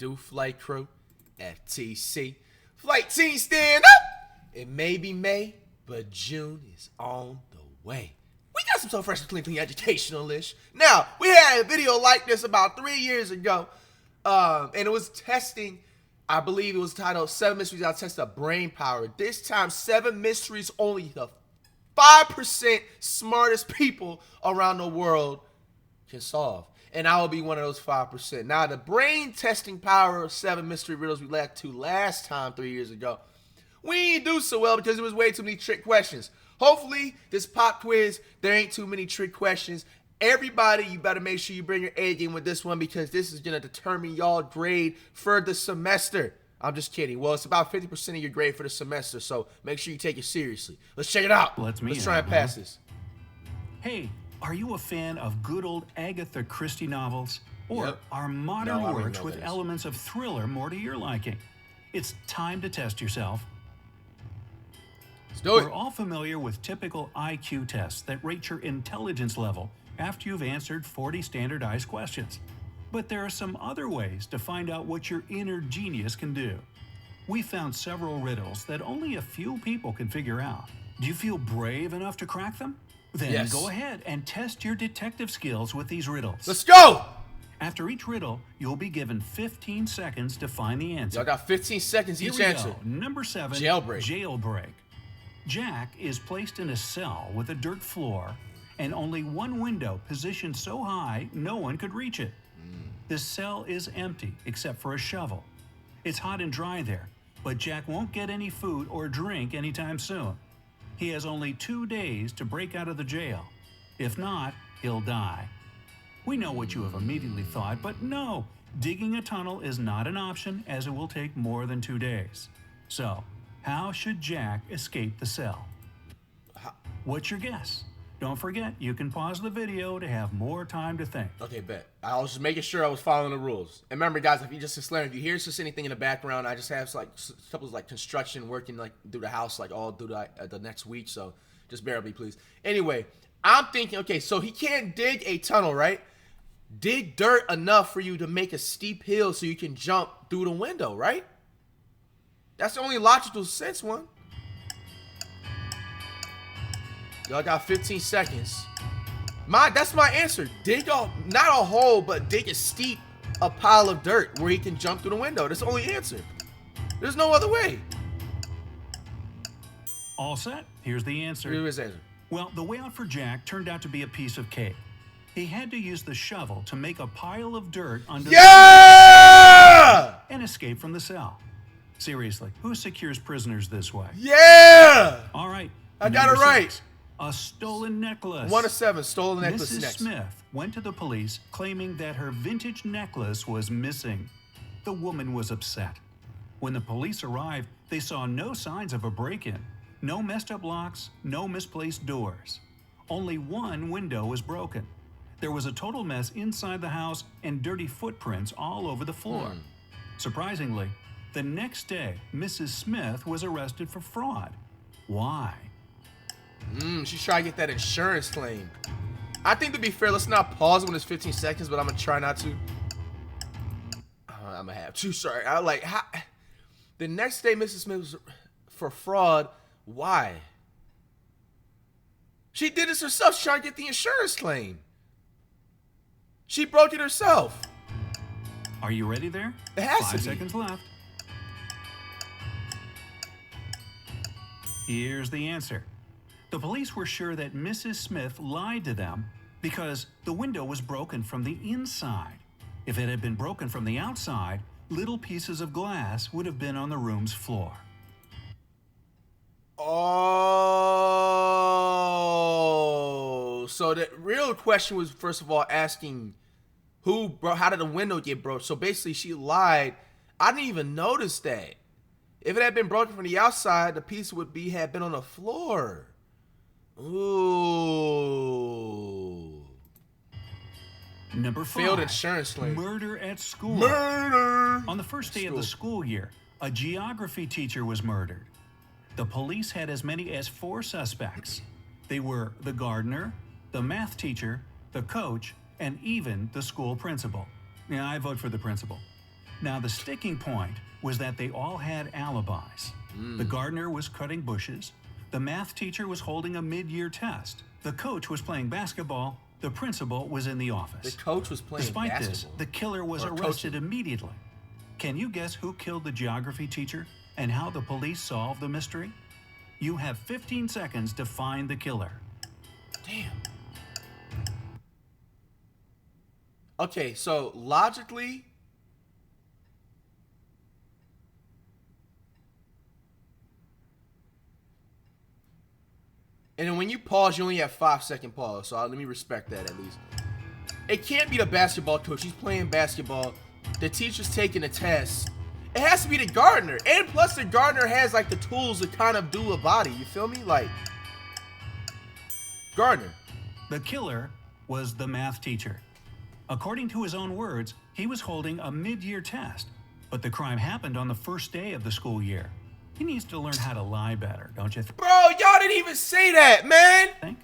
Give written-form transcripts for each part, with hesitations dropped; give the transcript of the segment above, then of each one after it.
do, flight crew? FTC. Flight team, stand up! It may be May, but June is on the way. We got some so fresh and clean educational-ish. Now, we had a video like this about 3 years ago, and it was testing, I believe it was titled 7 Mysteries I'll Test the Brain Power. This time, 7 mysteries only the 5% smartest people around the world can solve. And I will be one of those 5%. Now, the brain testing power of 7 mystery riddles we lacked to last time 3 years ago, we didn't do so well because it was way too many trick questions. Hopefully, this pop quiz, there ain't too many trick questions. Everybody, you better make sure you bring your A game with this one because this is going to determine y'all grade for the semester. I'm just kidding. Well, it's about 50% of your grade for the semester, so make sure you take it seriously. Let's check it out. Let's try and pass this. Hey, are you a fan of good old Agatha Christie novels? Or Yep. are modern No, works with elements of thriller more to your liking? It's time to test yourself. Let's do it. We're all familiar with typical IQ tests that rate your intelligence level after you've answered 40 standardized questions. But there are some other ways to find out what your inner genius can do. We found several riddles that only a few people can figure out. Do you feel brave enough to crack them? Then Yes. go ahead and test your detective skills with these riddles. Let's go! After each riddle, you'll be given 15 seconds to find the answer. Y'all got 15 seconds each Here we answer. go. Number 7, Jailbreak. Jailbreak. Jack is placed in a cell with a dirt floor and only one window positioned so high no one could reach it. The cell is empty except for a shovel. It's hot and dry there, but Jack won't get any food or drink anytime soon. He has only 2 days to break out of the jail. If not, he'll die. We know what you have immediately thought, but no, digging a tunnel is not an option as it will take more than 2 days. So, how should Jack escape the cell? What's your guess? Don't forget, you can pause the video to have more time to think. Okay, bet. I was just making sure I was following the rules. And remember, guys, if you just disclaimer, if you hear just anything in the background, I just have like stuff like construction working like through the house like all through the next week. So just bear with me, please. Anyway, I'm thinking, okay, so he can't dig a tunnel, right? Dig dirt enough for you to make a steep hill so you can jump through the window, right? That's the only logical sense one. Y'all got 15 seconds. That's my answer. Dig not a hole, but dig a pile of dirt where he can jump through the window. That's the only answer. There's no other way. All set? Here's the answer. Here's his answer. Well, the way out for Jack turned out to be a piece of cake. He had to use the shovel to make a pile of dirt under Yeah! and escape from the cell. Seriously, who secures prisoners this way? Yeah! All right. I got it number right. 6, a stolen necklace. 1 of 7, stolen necklace Mrs. next. Smith went to the police claiming that her vintage necklace was missing. The woman was upset. When the police arrived, they saw no signs of a break-in. No messed up locks, no misplaced doors. Only one window was broken. There was a total mess inside the house and dirty footprints all over the floor. Surprisingly, the next day, Mrs. Smith was arrested for fraud. Why? She's trying to get that insurance claim. I think, to be fair, let's not pause when it's 15 seconds, but I'm going to try not to. I'm going to have to. Sorry. The next day, Mrs. Smith was for fraud. Why? She did this herself. She's trying to get the insurance claim. She broke it herself. Are you ready there? It has to 5 be. seconds left. Here's the answer. The police were sure that Mrs. Smith lied to them because the window was broken from the inside. If it had been broken from the outside, little pieces of glass would have been on the room's floor. Oh, so the real question was, first of all, asking how did the window get broke? So basically she lied. I didn't even notice that. If it had been broken from the outside, the piece had been on the floor. Ooh. Number 5. Failed insurance claim. Murder at school. Murder. On the first day of the school year, a geography teacher was murdered. The police had as many as 4 suspects. They were the gardener, the math teacher, the coach, and even the school principal. Yeah, I vote for the principal. Now, the sticking point was that they all had alibis. The gardener was cutting bushes. The math teacher was holding a mid-year test. The coach was playing basketball. The principal was in the office. The coach was playing Despite basketball. this, the killer was arrested immediately. Can you guess who killed the geography teacher and how the police solved the mystery? You have 15 seconds to find the killer. Damn. Okay, so logically, and then when you pause, you only have 5-second pause. So let me respect that at least. It can't be the basketball coach. He's playing basketball. The teacher's taking a test. It has to be the gardener. And plus the gardener has like the tools to kind of do a body. You feel me? Like, gardener. The killer was the math teacher. According to his own words, he was holding a mid-year test. But the crime happened on the first day of the school year. He needs to learn how to lie better, don't you Bro, y'all didn't even say that, man. think?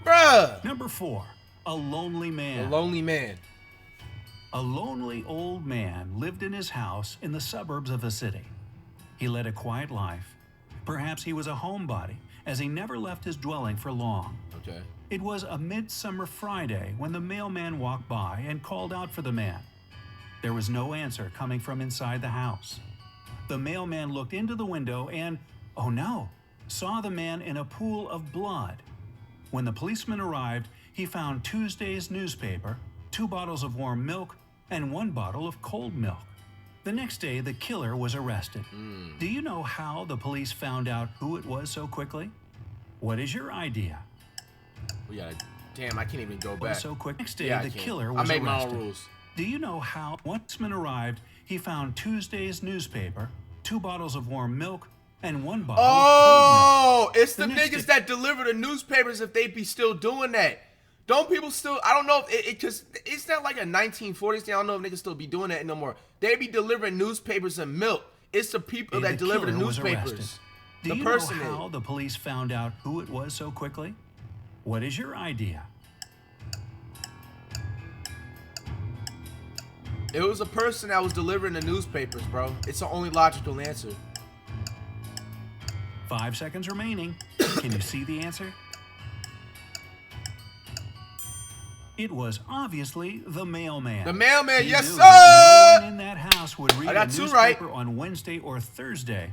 Bruh. Number 4, a lonely man. A lonely man. A lonely old man lived in his house in the suburbs of a city. He led a quiet life. Perhaps he was a homebody, as he never left his dwelling for long. Okay. It was a midsummer Friday when the mailman walked by and called out for the man. There was no answer coming from inside the house. The mailman looked into the window and, oh no, saw the man in a pool of blood. When the policeman arrived, he found Tuesday's newspaper, 2 bottles of warm milk, and 1 bottle of cold milk. The next day, the killer was arrested. Do you know how the police found out who it was so quickly? What is your idea? We gotta. Damn, I can't even go back. So quick. Next day, Yeah, the I can. killer was I make arrested. my own rules. Do you know how? Once the policeman arrived, he found Tuesday's newspaper, 2 bottles of warm milk, and 1 bottle of cold milk. Oh, it's the next niggas day- that deliver the newspapers if they be still doing that. Don't people still, I don't know if it cause it's not like a 1940s thing. I don't know if niggas still be doing that no more. They be delivering newspapers and milk. It's the people that deliver the killer was newspapers. arrested. Do The you person know how the police found out who it was so quickly? What is your idea? It was a person that was delivering the newspapers, bro. It's the only logical answer. 5 seconds remaining. Can you see the answer? It was obviously the mailman. The mailman, He yes, knew sir! that no one in that house would read I got a 2 newspaper right. on Wednesday or Thursday.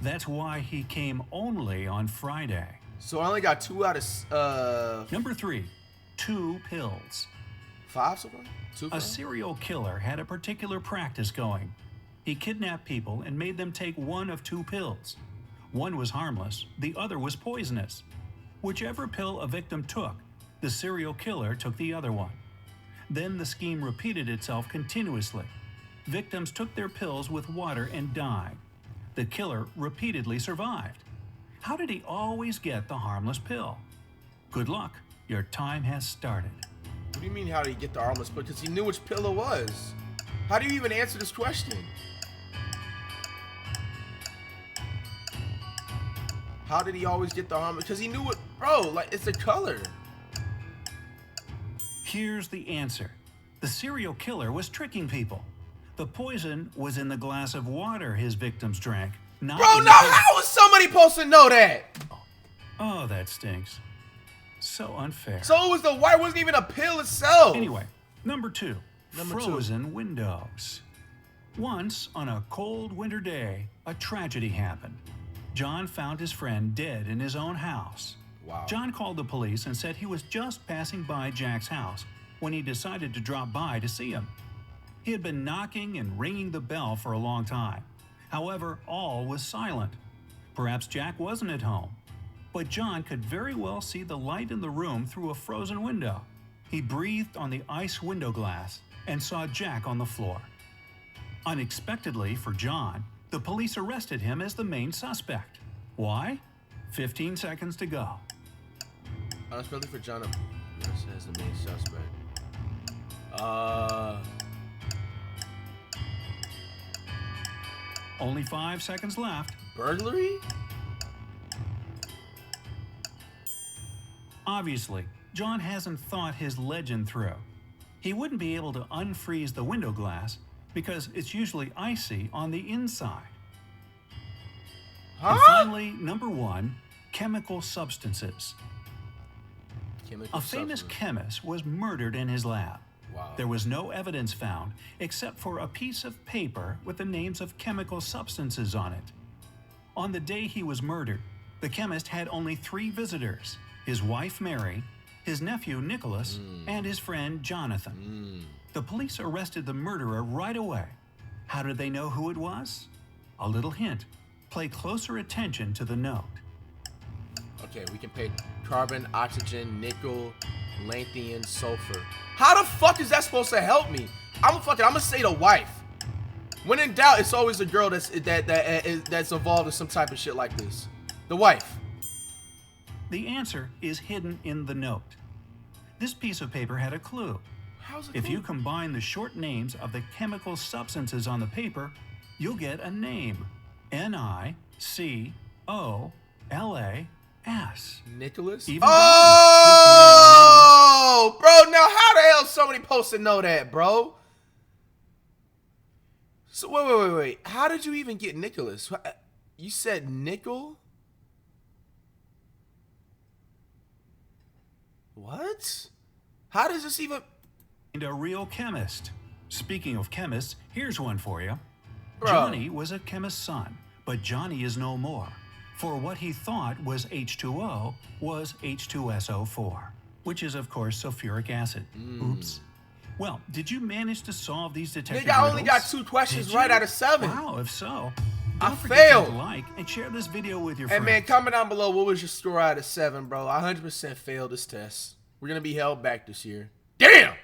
That's why he came only on Friday. So I only got 2 out of Number 3, 2 pills. 5 so far? 2 A far? serial killer had a particular practice going. He kidnapped people and made them take one of 2 pills. One was harmless, the other was poisonous. Whichever pill a victim took, the serial killer took the other one. Then the scheme repeated itself continuously. Victims took their pills with water and died. The killer repeatedly survived. How did he always get the harmless pill? Good luck, your time has started. What do you mean how did he get the harmless pill? Because he knew which pill it was. How do you even answer this question? How did he always get the harmless? Because he knew it, bro, like it's the color. Here's the answer. The serial killer was tricking people. The poison was in the glass of water his victims drank, not Bro, in no, the pill. how was somebody supposed to know that? Oh, that stinks. So unfair. So it was the white, wasn't even a pill itself. Anyway, number 2, Number 2. frozen windows. Once, on a cold winter day, a tragedy happened. John found his friend dead in his own house. Wow. John called the police and said he was just passing by Jack's house when he decided to drop by to see him. He had been knocking and ringing the bell for a long time. However, all was silent. Perhaps Jack wasn't at home. But John could very well see the light in the room through a frozen window. He breathed on the ice window glass and saw Jack on the floor. Unexpectedly for John, the police arrested him as the main suspect. Why? 15 seconds to go. Unexpectedly for John, yes, as the main suspect. Only 5 seconds left. Burglary? Obviously, John hasn't thought his legend through. He wouldn't be able to unfreeze the window glass because it's usually icy on the inside. Huh? And finally, number 1, chemical substances. Chemical A famous substance. chemist was murdered in his lab. Wow. There was no evidence found except for a piece of paper with the names of chemical substances on it. On the day he was murdered, the chemist had only 3 visitors: his wife Mary, his nephew Nicholas, and his friend Jonathan. The police arrested the murderer right away. How did they know who it was? A little hint. Pay closer attention to the note. Okay, we can pay carbon, oxygen, nickel, lanthanum, sulfur. How the fuck is that supposed to help me? I'm gonna say the wife. When in doubt, it's always the girl that's involved in some type of shit like this. The wife. The answer is hidden in the note. This piece of paper had a clue. How's it If you cool? combine the short names of the chemical substances on the paper, you'll get a name. Nicolas. Nicholas? Even Oh, bro, now how the hell is somebody supposed to know that, bro? So wait. How did you even get Nicholas? You said nickel? What? How does this even... a real chemist. Speaking of chemists, here's one for you. Bro. Johnny was a chemist's son, but Johnny is no more. For what he thought was H2O was H2SO4, which is, of course, sulfuric acid. Oops. Well, did you manage to solve these detective Nigga, I only got riddles? 2 questions Did right you? out of 7. Wow, if so, I don't forget failed. to like and share this video with your Hey friends. man, comment down below what was your score out of 7, bro. I 100% failed this test. We're gonna be held back this year. Damn!